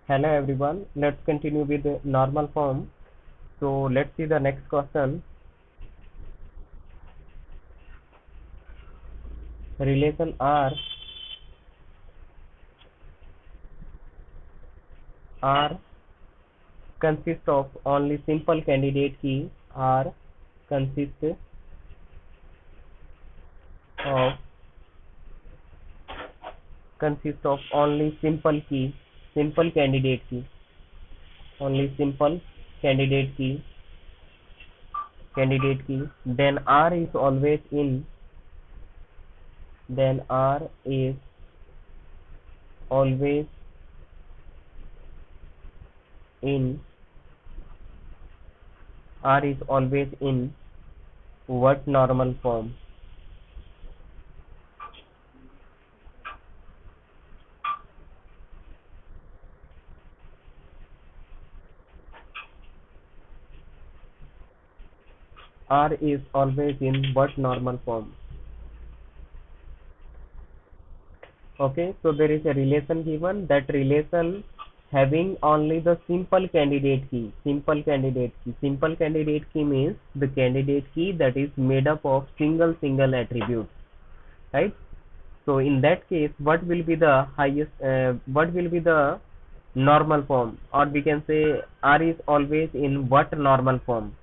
Hello everyone, let's continue with the normal form. So let's see the next question. Relation R consists of only simple candidate key. R consists of only simple candidate key. Then R is always in. Then R is always in. R is always in what normal form? R is always in what normal form? Okay, so there is a relation given. That relation having only the simple candidate key. Simple candidate key means the candidate key that is made up of single attributes, right? So in that case, what will be the what will be the normal form, or we can say R is always in what normal form?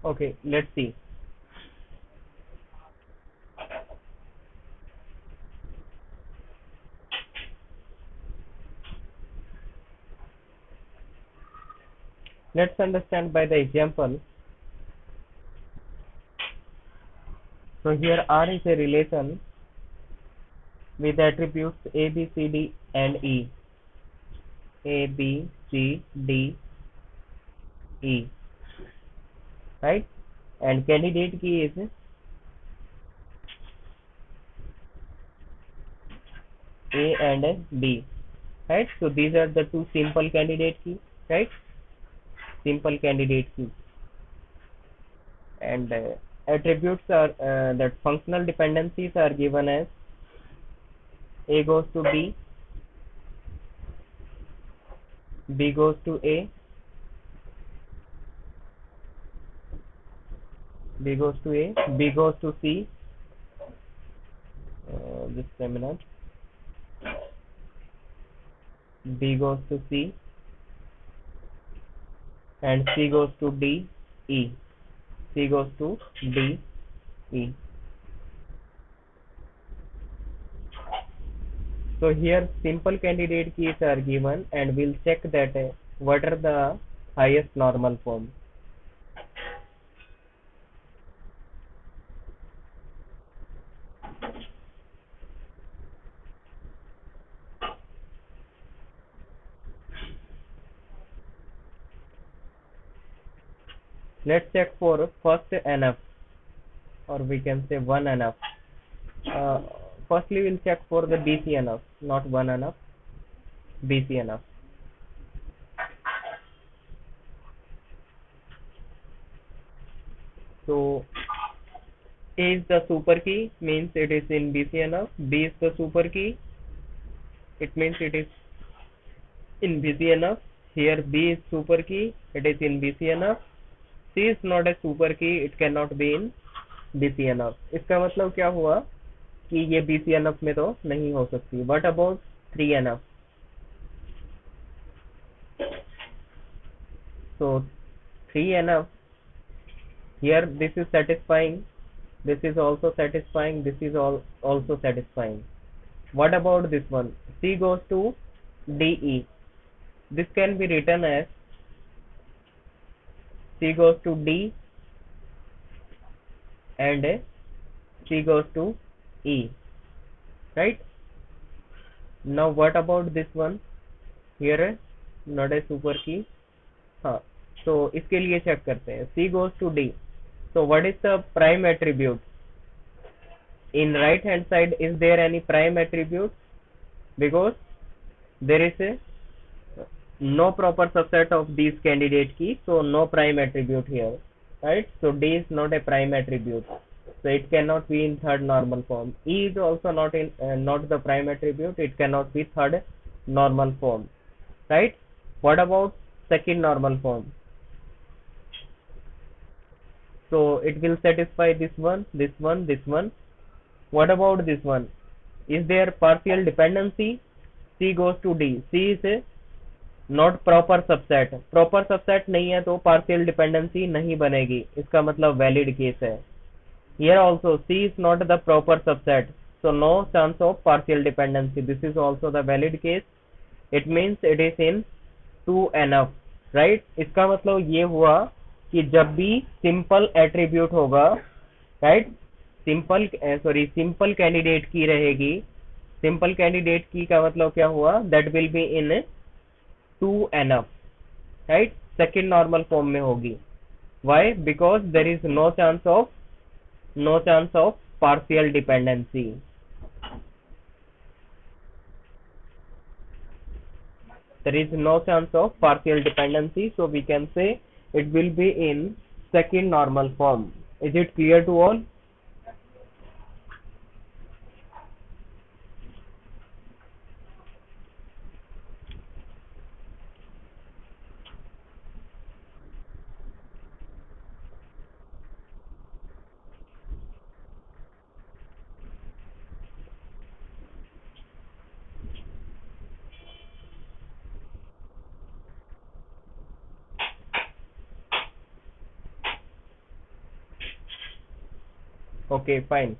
Okay, let's see. Let's understand by the example. So here R is a relation with attributes A, B, C, D and E. A, B, C, D, E, right? And candidate key is A and B, right? So these are the two simple candidate key, right? Simple candidate key. And attributes are that functional dependencies are given as A goes to B, B goes to A, B goes to A, B goes to C, just a minute, B goes to C, and C goes to D, E, C goes to D, E. So here simple candidate keys are given, and we'll check that what are the highest normal form. Let's check for first NF. or we can say 1NF. uh, Firstly we'll check for the BCNF, not 1NF, BCNF. So A is the super key, means it is in BCNF. B is the super key, it means it is in BCNF. Here B is super key, it is in BCNF. C is not a super key, it cannot be in BCNF. इसका मतलब क्या हुआ कि ये BCNF में तो नहीं हो सकती. What about 3NF? So 3NF, here this is satisfying, this is also satisfying, this is also satisfying. What about this one? C goes to DE. This can be written as C goes to D and C goes to E, right? Now what about this one? Here not a super key. हाँ, so इसके लिए check करते हैं. C goes to D. So what is the prime attribute? In right hand side, is there any prime attribute? Because there is a no proper subset of these candidate keys, so no prime attribute here, right? So D is not a prime attribute, so it cannot be in third normal form. E is also not the prime attribute, it cannot be third normal form, right? What about second normal form? So it will satisfy this one, this one, this one. What about this one? Is there partial dependency? C goes to D. C is a not proper subset. Proper subset नहीं है तो partial dependency नहीं बनेगी. इसका मतलब valid case है. Here also C is not the proper subset, so no chance of partial dependency. This is also the valid case. It means it is in 2NF, right? इसका मतलब ये हुआ कि जब भी simple attribute होगा, right? Simple candidate key रहेगी. Simple candidate key का मतलब क्या हुआ? That will be in 2NF, right? Second normal form में होगी. Why? Because there is no chance of partial dependency. There is no chance of partial dependency, so we can say it will be in second normal form. Is it clear to all? Okay, fine.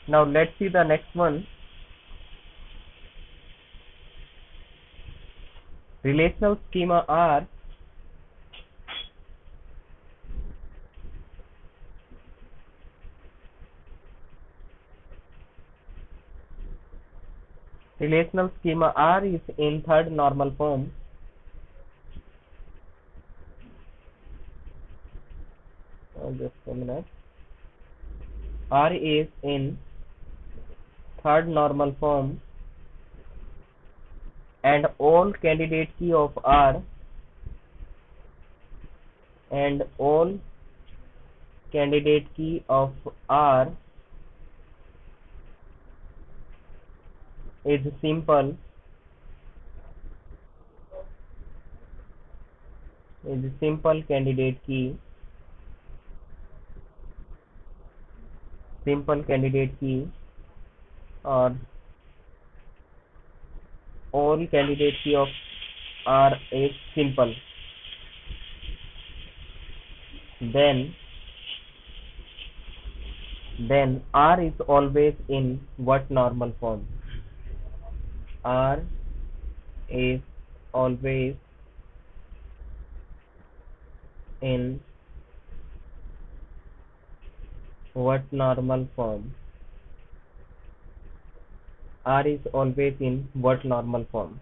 Now let's see the next one. Relational schema R is in third normal form. Just a minute. R is in third normal form and all candidate key of R is simple candidate key or all candidate key of R is simple, then R is always in what normal form? R is always in what normal form? R is always in what normal form?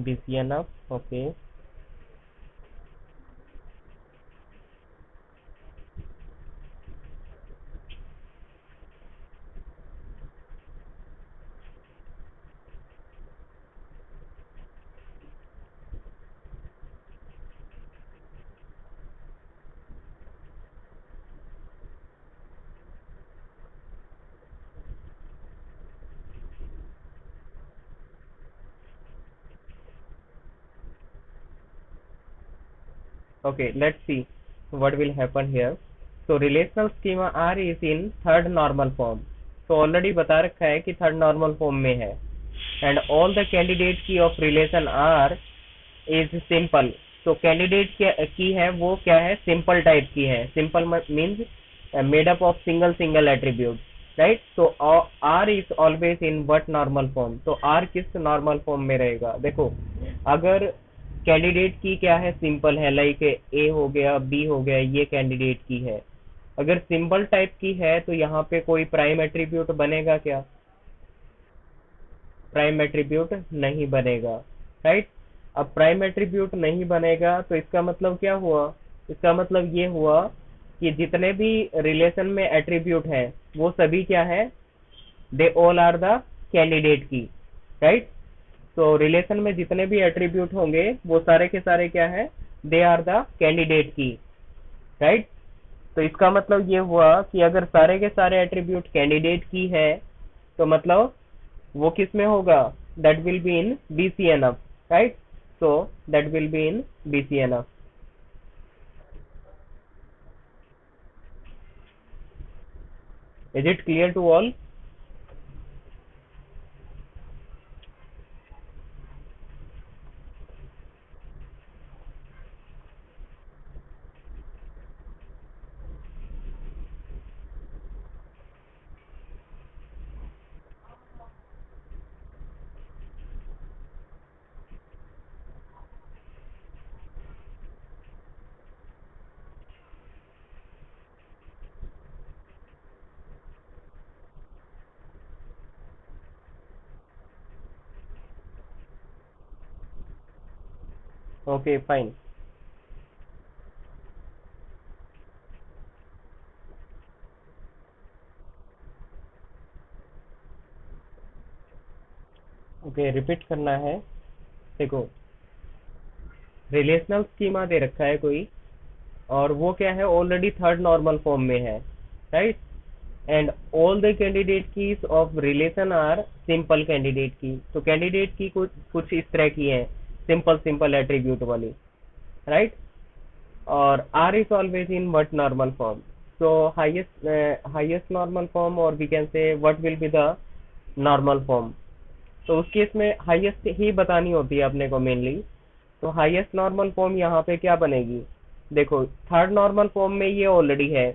BCNF. Okay. Okay, let's see what will happen here. So relational schema R is in third normal form. So already बता रखा है कि third normal form में है. And all the candidate key of relation R is simple. So candidate की है वो क्या है, simple type की है. Simple means made up of single attribute, right? So R is always in what normal form? तो R किस normal form में रहेगा? देखो अगर कैंडिडेट की क्या है, सिंपल है, लाइक ए हो गया, बी हो गया, ये कैंडिडेट की है. अगर सिंपल टाइप की है तो यहाँ पे कोई प्राइम एट्रीब्यूट बनेगा क्या? प्राइम एट्रीब्यूट नहीं बनेगा, राइट. अब प्राइम एट्रीब्यूट नहीं बनेगा तो इसका मतलब क्या हुआ? इसका मतलब ये हुआ कि जितने भी रिलेशन में एट्रीब्यूट है वो सभी क्या है, they all are the candidate key, right. तो रिलेशन में जितने भी एट्रीब्यूट होंगे वो सारे के सारे क्या है, they are the candidate key, right. तो इसका मतलब ये हुआ कि अगर सारे के सारे एट्रीब्यूट कैंडिडेट की है तो मतलब वो किस में होगा, that will be in BCNF, right. So that will be in BCNF. Is it clear to all? Okay fine. Okay repeat करना है. देखो रिलेशनल स्कीमा दे रखा है कोई और वो क्या है, ऑलरेडी थर्ड नॉर्मल फॉर्म में है, right. And all the candidate keys of relation are simple candidate key. तो कैंडिडेट की कुछ कुछ इस तरह की है, सिंपल सिंपल एट्रीब्यूट वाली, राइट. और R is always in what normal form. So highest normal form, और we can say what will be the normal form. तो उस केस में हाईएस्ट ही बतानी होती है अपने को मेनली. तो हाईएस्ट नॉर्मल फॉर्म यहाँ पे क्या बनेगी? देखो थर्ड नॉर्मल फॉर्म में ये ऑलरेडी है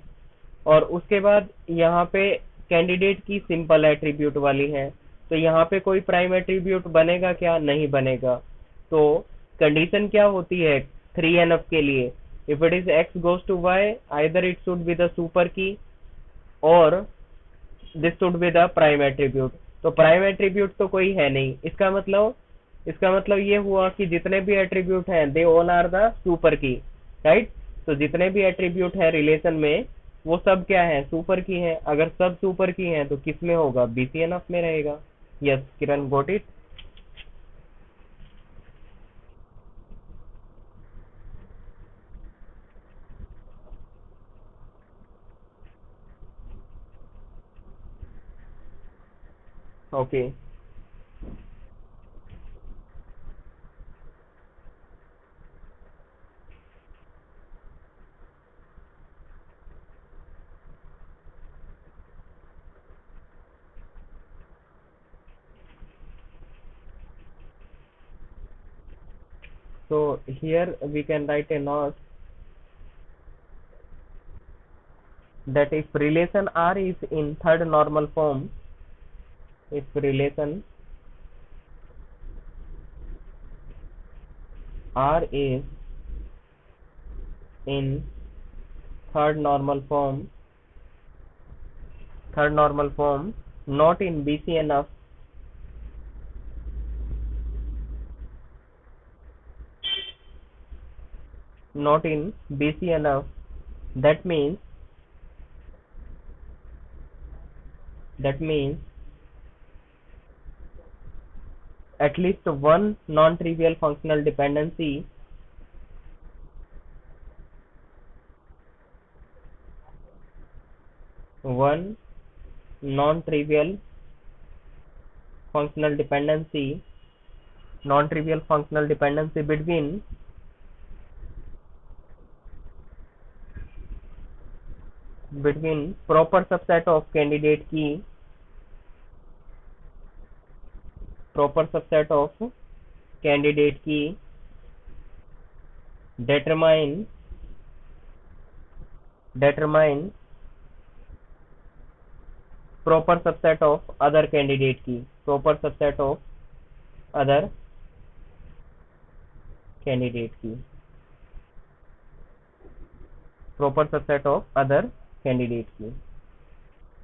और उसके बाद यहाँ पे कैंडिडेट की सिंपल एट्रीब्यूट वाली है. तो यहाँ पे कोई प्राइम एट्रीब्यूट बनेगा क्या? नहीं बनेगा. तो कंडीशन क्या होती है 3NF के लिए? If it is x goes to y, either it should be the super key और this should be the prime attribute. तो प्राइम एट्रीब्यूट तो कोई है नहीं. इसका मतलब ये हुआ कि जितने भी एट्रीब्यूट हैं they all are the super key, right. तो जितने भी एट्रीब्यूट है रिलेशन में वो सब क्या है, सुपर की है. अगर सब सुपर की है तो किस में होगा, BCNF में रहेगा. Yes Kiran, got it. Okay so here we can write a note that if relation R is in third normal form, if relation R is in third normal form, not in BCNF, not in BCNF, that means at least one non-trivial functional dependency one non-trivial functional dependency between proper subset of candidate key determine proper subset of other candidate key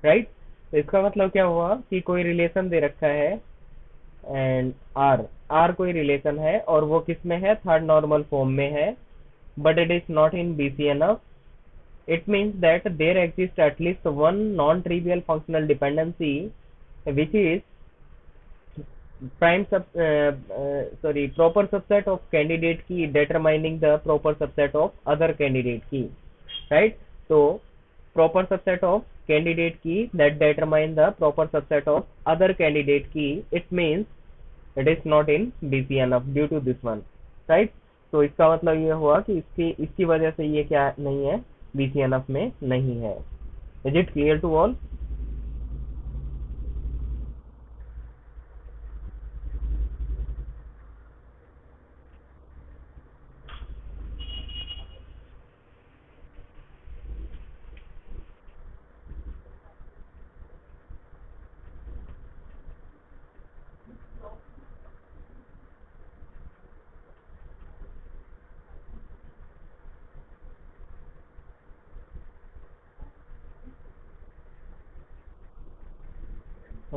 right. तो इसका मतलब क्या हुआ कि कोई relation दे रखा है and are कोई रिलेशन है और वो किस में है, थर्ड नॉर्मल फॉर्म में है, but it is not in BCNF. It means that there exists at least one non-trivial functional dependency which is proper subset of candidate key determining the proper subset of other candidate key, right? So proper subset of candidate key that determine the proper subset of other candidate key, it means it is not in BCNF due to this one, right? तो इसका मतलब ये हुआ कि इसकी वजह से ये क्या नहीं है, BCNF में नहीं है। Is it clear to all?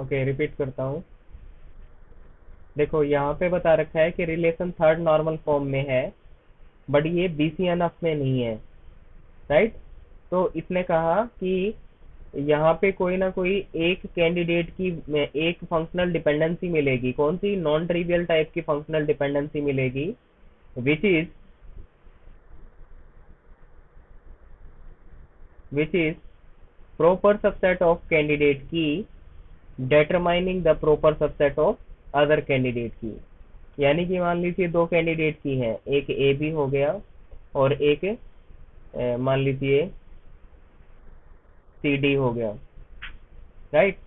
Okay, repeat करता हूँ। देखो यहाँ पे बता रखा है कि रिलेशन थर्ड नॉर्मल फॉर्म में है, बट ये BCNF में नहीं है, राइट? तो इसने कहा कि यहाँ पे कोई ना कोई एक कैंडिडेट की एक फंक्शनल डिपेंडेंसी मिलेगी। कौन सी? नॉन ट्रिवियल टाइप की फंक्शनल डिपेंडेंसी मिलेगी, which is proper subset of candidate key determining the proper subset of other candidate key. यानी कि मान लीजिए दो कैंडिडेट की हैं, एक AB हो गया और एक मान लीजिए CD हो गया, राइट?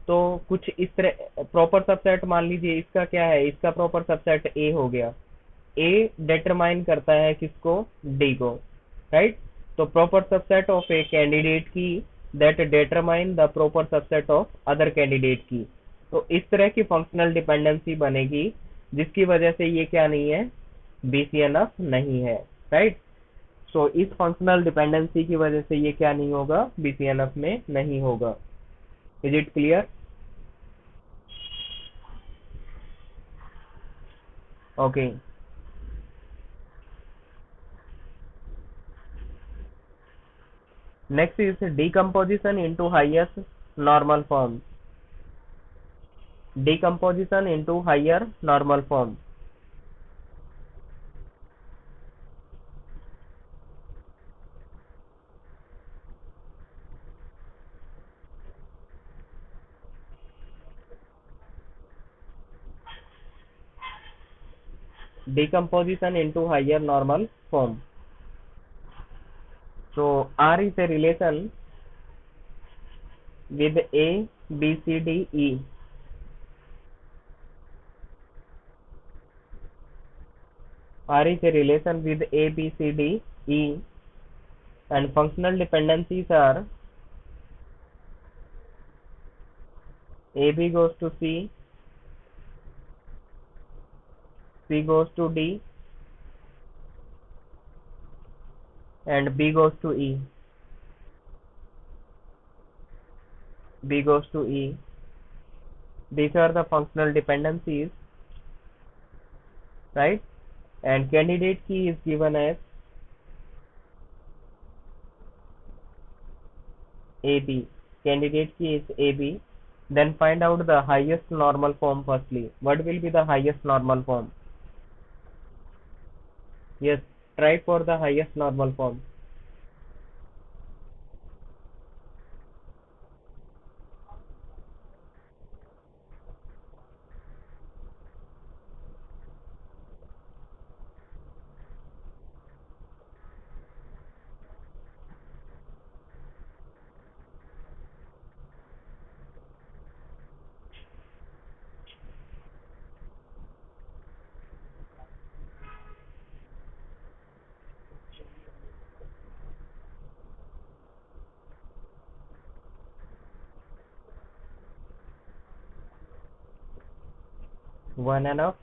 तो कुछ इस तरह प्रॉपर सबसेट मान लीजिए इसका क्या है, इसका प्रॉपर सबसेट A हो गया। A डिटरमाइन करता है किसको? D को, राइट? तो proper subset of a candidate key that determine the proper subset of other candidate key. तो इस तरह की फंक्शनल डिपेंडेंसी बनेगी जिसकी वजह से ये क्या नहीं है, BCNF नहीं है, राइट? सो इस फंक्शनल डिपेंडेंसी की वजह से ये क्या नहीं होगा, BCNF में नहीं होगा। Is it clear? Okay, next is decomposition into highest normal form. Decomposition into higher normal form. Decomposition into higher normal form. So R is a relation with A, B, C, D, E. R is a relation with A, B, C, D, E, and functional dependencies are AB goes to C, C goes to D, and B goes to E. B goes to E. These are the functional dependencies, right? And candidate key is given as AB. Candidate key is AB. Then find out the highest normal form firstly. What will be the highest normal form? Yes, try for the highest normal form. One enough.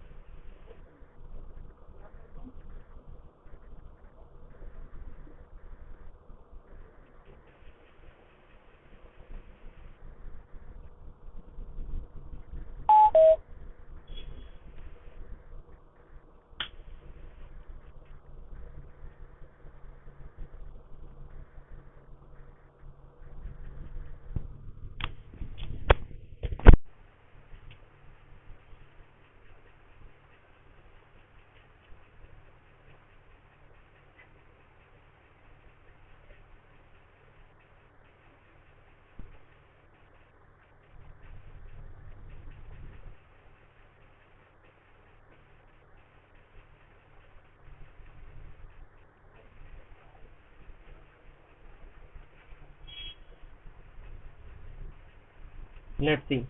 Let's see.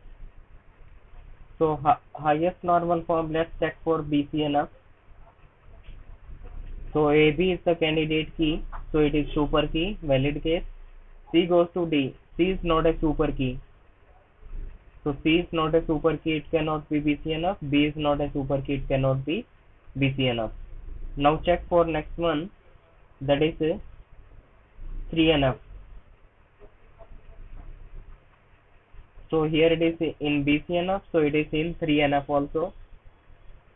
So highest normal form, let's check for BCNF. So AB is the candidate key, so it is super key, valid case. C goes to D. C is not a super key. So C is not a super key, it cannot be BCNF. B is not a super key, it cannot be BCNF. Now check for next one, that is 3NF. So here it is in BCNF, so it is in 3NF also.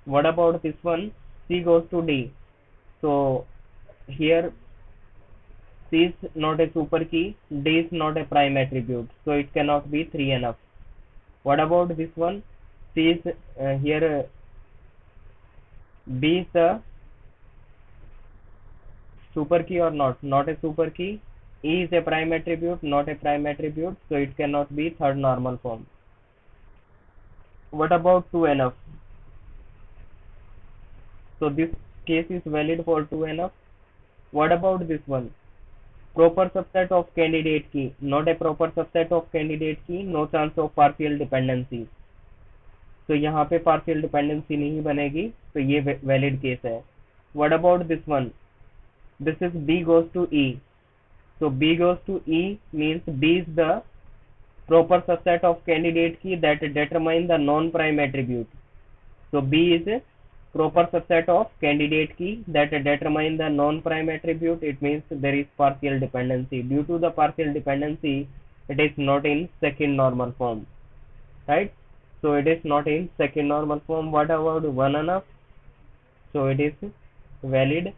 What about this one? C goes to D. So here C is not a super key, D is not a prime attribute, so it cannot be 3NF. What about this one? C is here B is the super key or not? Not a super key. E is a prime attribute, not a prime attribute, so it cannot be third normal form. What about 2NF? So this case is valid for 2NF. What about this one? Proper subset of candidate key, not a proper subset of candidate key, no chance of partial dependency. तो यहाँ पे partial dependency नहीं बनेगी, तो ये valid case है. What about this one? This is B goes to E. So B goes to E means B is the proper subset of candidate key that determine the non-prime attribute. So B is a proper subset of candidate key that determine the non-prime attribute. It means there is partial dependency. Due to the partial dependency, it is not in second normal form, right? So it is not in second normal form. What about 1NF? So it is valid.